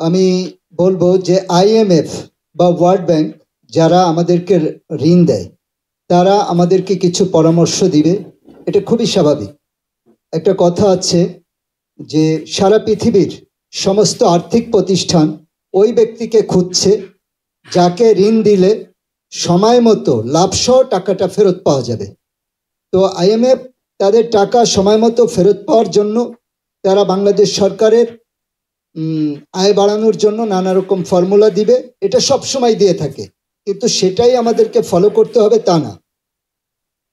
আমি বলবো যে আইএমএফ বা ওয়ার্ল্ড ব্যাংক যারা আমাদেরকে ঋণ দেয় তারা আমাদেরকে কিছু পরামর্শ দিবে, এটা খুবই স্বাভাবিক। একটা কথা আছে যে সারা পৃথিবীর সমস্ত আর্থিক প্রতিষ্ঠান ওই ব্যক্তিকে খুঁজছে যাকে ঋণ দিলে সময় মতো লাভসহ টাকাটা ফেরত পাওয়া যাবে। তো আইএমএফ তাদের টাকা সময় মতো ফেরত পাওয়ার জন্য তারা বাংলাদেশ সরকারের আয় বাড়ানোর জন্য নানা রকম ফর্মুলা দিবে, এটা সব সময় দিয়ে থাকে, কিন্তু সেটাই আমাদেরকে ফলো করতে হবে তা না।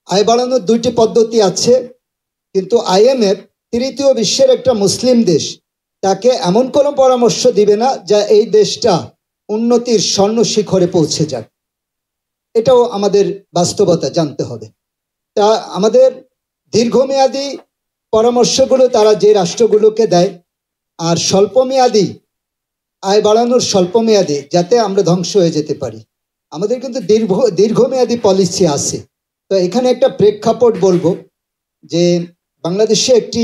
আয় বাড়ানোর দুইটি পদ্ধতি আছে, কিন্তু আইএমএফ তৃতীয় বিশ্বের একটা মুসলিম দেশ, তাকে এমন কোনো পরামর্শ দিবে না যা এই দেশটা উন্নতির স্বর্ণ শিখরে পৌঁছে যাক। এটাও আমাদের বাস্তবতা জানতে হবে। তা আমাদের দীর্ঘমেয়াদী পরামর্শগুলো তারা যে রাষ্ট্রগুলোকে দেয়, আর স্বল্পমেয়াদী আয় বাড়ানোর স্বল্পমেয়াদী যাতে আমরা ধ্বংস হয়ে যেতে পারি, আমাদের কিন্তু দীর্ঘমেয়াদী পলিসি আছে। তো এখানে একটা প্রেক্ষাপট বলবো যে বাংলাদেশে একটি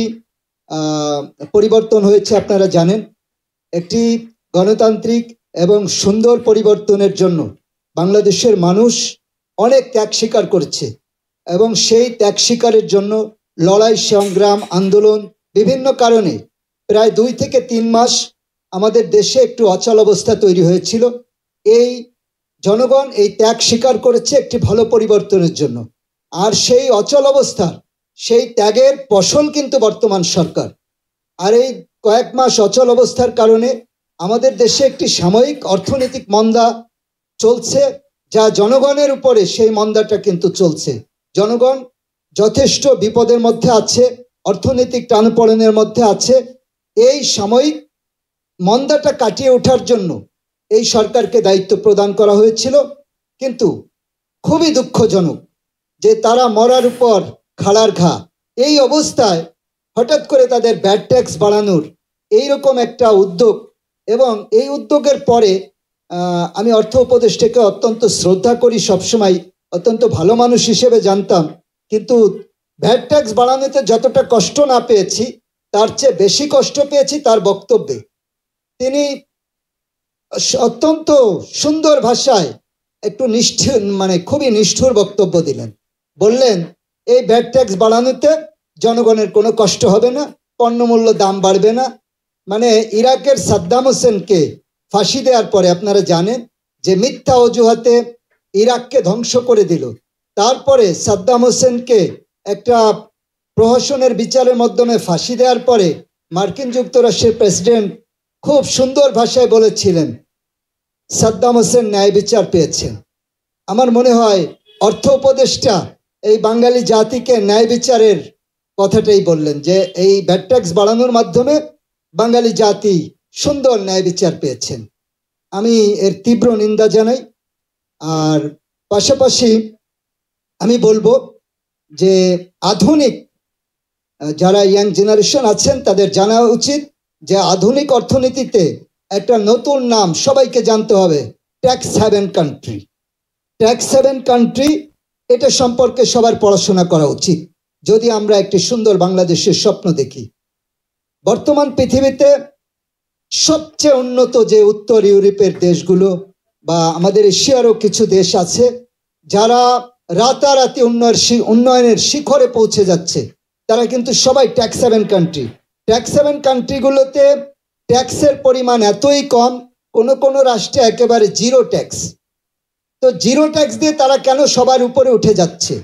পরিবর্তন হয়েছে, আপনারা জানেন। একটি গণতান্ত্রিক এবং সুন্দর পরিবর্তনের জন্য বাংলাদেশের মানুষ অনেক ত্যাগ স্বীকার করেছে, এবং সেই ত্যাগ স্বীকারের জন্য লড়াই সংগ্রাম আন্দোলন বিভিন্ন কারণে প্রায় 2 থেকে 3 মাস আমাদের দেশে একটু অচল অবস্থা তৈরি হয়েছিল। এই জনগণ এই ত্যাগ স্বীকার করেছে একটি ভালো পরিবর্তনের জন্য, আর সেই অচল অবস্থা সেই ত্যাগের ফসল কিন্তু বর্তমান সরকার। আর এই কয়েক মাস অচল অবস্থার কারণে আমাদের দেশে একটি সাময়িক অর্থনৈতিক মন্দা চলছে, যা জনগণের উপরে সেই মন্দাটা কিন্তু চলছে। জনগণ যথেষ্ট বিপদের মধ্যে আছে, অর্থনৈতিক টানাপোড়েনের মধ্যে আছে। এই সাময়িক মন্দাটা কাটিয়ে ওঠার জন্য এই সরকারকে দায়িত্ব প্রদান করা হয়েছিল, কিন্তু খুবই দুঃখজনক যে তারা মরার উপর খাড়ার ঘা। এই অবস্থায় হঠাৎ করে তাদের ব্যাড ট্যাক্স বাড়ানোর এইরকম একটা উদ্যোগ, এবং এই উদ্যোগের পরে আমি অর্থ উপদেষ্টাকে অত্যন্ত শ্রদ্ধা করি, সবসময় অত্যন্ত ভালো মানুষ হিসেবে জানতাম, কিন্তু ভ্যাট ট্যাক্স বাড়ানোতে যতটা কষ্ট না পেয়েছি তার চেয়ে বেশি কষ্ট পেয়েছি তার বক্তব্যে। তিনি অত্যন্ত সুন্দর ভাষায় একটু নিষ্ঠুর, খুবই নিষ্ঠুর বক্তব্য দিলেন। বললেন এই ভ্যাট ট্যাক্স বাড়ানোতে জনগণের কোনো কষ্ট হবে না, পণ্যমূল্য দাম বাড়বে না। ইরাকের সাদ্দাম হোসেনকে ফাঁসি দেওয়ার পরে আপনারা জানেন যে মিথ্যা অজুহাতে ইরাককে ধ্বংস করে দিল, তারপরে সাদ্দাম হোসেনকে একটা প্রহসনের বিচারের মাধ্যমে ফাঁসি দেওয়ার পরে মার্কিন যুক্তরাষ্ট্রের প্রেসিডেন্ট খুব সুন্দর ভাষায় বলেছিলেন সাদ্দাম হোসেন ন্যায় বিচার পেয়েছেন। আমার মনে হয় অর্থ উপদেষ্টা এই বাঙালি জাতিকে ন্যায় বিচারের কথাটাই বললেন, যে এই ভ্যাট ট্যাক্স বাড়ানোর মাধ্যমে বাঙালি জাতি সুন্দর ন্যায় বিচার পেয়েছেন। আমি এর তীব্র নিন্দা জানাই। আর পাশাপাশি আমি বলবো যে আধুনিক যারা ইয়াং জেনারেশন আছেন তাদের জানা উচিত যে আধুনিক অর্থনীতিতে একটা নতুন নাম সবাইকে জানতে হবে, tax haven country. Tax haven country, এটা সম্পর্কে সবার পড়াশোনা করা উচিত যদি আমরা একটি সুন্দর বাংলাদেশের স্বপ্ন দেখি। বর্তমান পৃথিবীতে সবচেয়ে উন্নত যে উত্তর ইউরোপের দেশগুলো বা আমাদের এশিয়ারও কিছু দেশ আছে যারা রাতারাতি উন্নয়নের শিখরে পৌঁছে যাচ্ছে, তারা কিন্তু সবাই tax haven country. Tax haven কান্ট্রিগুলোতে ট্যাক্সের পরিমাণ এতই কম, কোনো রাষ্ট্রে একেবারে জিরো ট্যাক্স। তো জিরো ট্যাক্স দিয়ে তারা কেন সবার উপরে উঠে যাচ্ছে?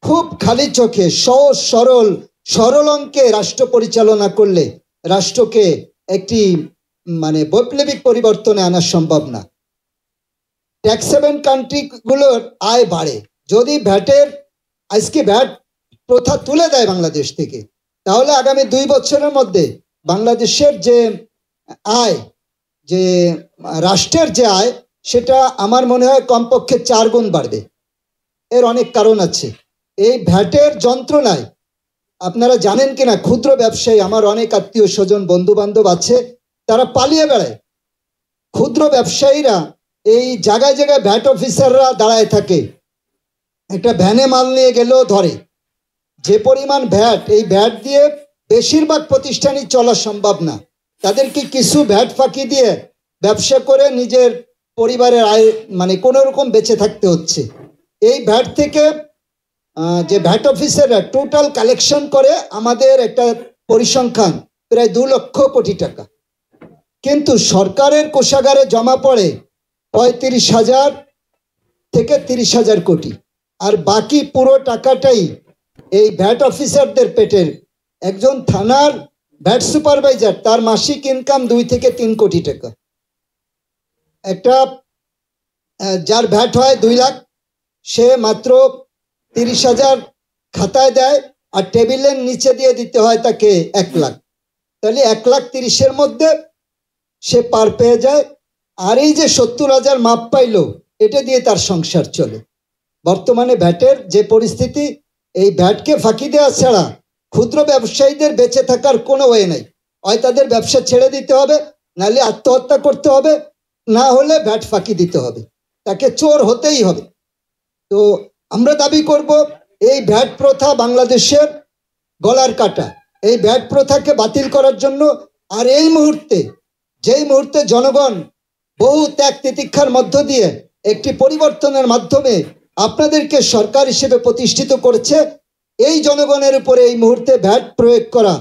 খুব খালি চোখে সহজ সরল অঙ্কে রাষ্ট্র পরিচালনা করলে রাষ্ট্রকে একটি বৈপ্লবিক পরিবর্তনে আনা সম্ভব না। ট্যাক্স হ্যাভেন কান্ট্রিগুলোর আয় বাড়ে যদি আজকে ভ্যাট প্রথা তুলে দেয় বাংলাদেশ থেকে, তাহলে আগামী 2 বছরের মধ্যে বাংলাদেশের যে আয়, যে রাষ্ট্রের যে আয়, সেটা আমার মনে হয় কমপক্ষে 4 গুণ বাড়বে। এর অনেক কারণ আছে। এই ভ্যাটের যন্ত্রণায় আপনারা জানেন কিনা, ক্ষুদ্র ব্যবসায়ী, আমার অনেক আত্মীয় স্বজন বন্ধু বান্ধব আছে, তারা পালিয়ে বেড়ায়। ক্ষুদ্র ব্যবসায়ীরা এই জায়গায় জায়গায় ভ্যাট অফিসাররা দাঁড়ায় থাকে, একটা ভ্যানে মাল নিয়ে গেলেও ধরে। যে পরিমাণ ভ্যাট, এই ভ্যাট দিয়ে বেশিরভাগ প্রতিষ্ঠানই চলা সম্ভব না। তাদেরকে কিছু ভ্যাট ফাঁকি দিয়ে ব্যবসা করে নিজের পরিবারের আয় মানে কোনো রকম বেঁচে থাকতে হচ্ছে। এই ভ্যাট থেকে যে ভ্যাট অফিসাররা টোটাল কালেকশন করে আমাদের একটা পরিসংখ্যান প্রায় 2 লক্ষ কোটি টাকা, কিন্তু সরকারের কোষাগারে জমা পড়ে 35,000 থেকে 30,000 কোটি, আর বাকি পুরো টাকাটাই এই ভ্যাট অফিসারদের পেটের। একজন থানার ভ্যাট সুপারভাইজার, তার মাসিক ইনকাম 2 থেকে 3 কোটি টাকা। একটা যার ভ্যাট হয় 2 লাখ, সে মাত্র 30,000 খাতায় দেয়, আর টেবিলের নিচে দিয়ে দিতে হয় তাকে 1 লাখ। তাহলে 1,30,000-এর মধ্যে সে পার পেয়ে যায়। আর এই যে 70,000 মাপ পাইলো, এটা দিয়ে তার সংসার চলে। বর্তমানে ভ্যাটের যে পরিস্থিতি, এই ভ্যাটকে ফাঁকি দেওয়া ছাড়া ক্ষুদ্র ব্যবসায়ীদের বেঁচে থাকার কোনো ওয়ে নাই। হয় তাদের ব্যবসা ছেড়ে দিতে হবে, নাহলে আত্মহত্যা করতে হবে, না হলে ভ্যাট ফাঁকি দিতে হবে, তাকে চোর হতেই হবে। তো আমরা দাবি করব, এই ভ্যাট প্রথা বাংলাদেশের গলার কাটা। এই ভ্যাট প্রথাকে বাতিল করার জন্য, আর এই মুহূর্তে যেই মুহূর্তে জনগণ বহু ত্যাগ তিতিক্ষার মধ্য দিয়ে একটি পরিবর্তনের মাধ্যমে আপনাদেরকে সরকার হিসেবে প্রতিষ্ঠিত করেছে, এই জনগণের উপরে এই মুহূর্তে ভ্যাট প্রয়োগ করা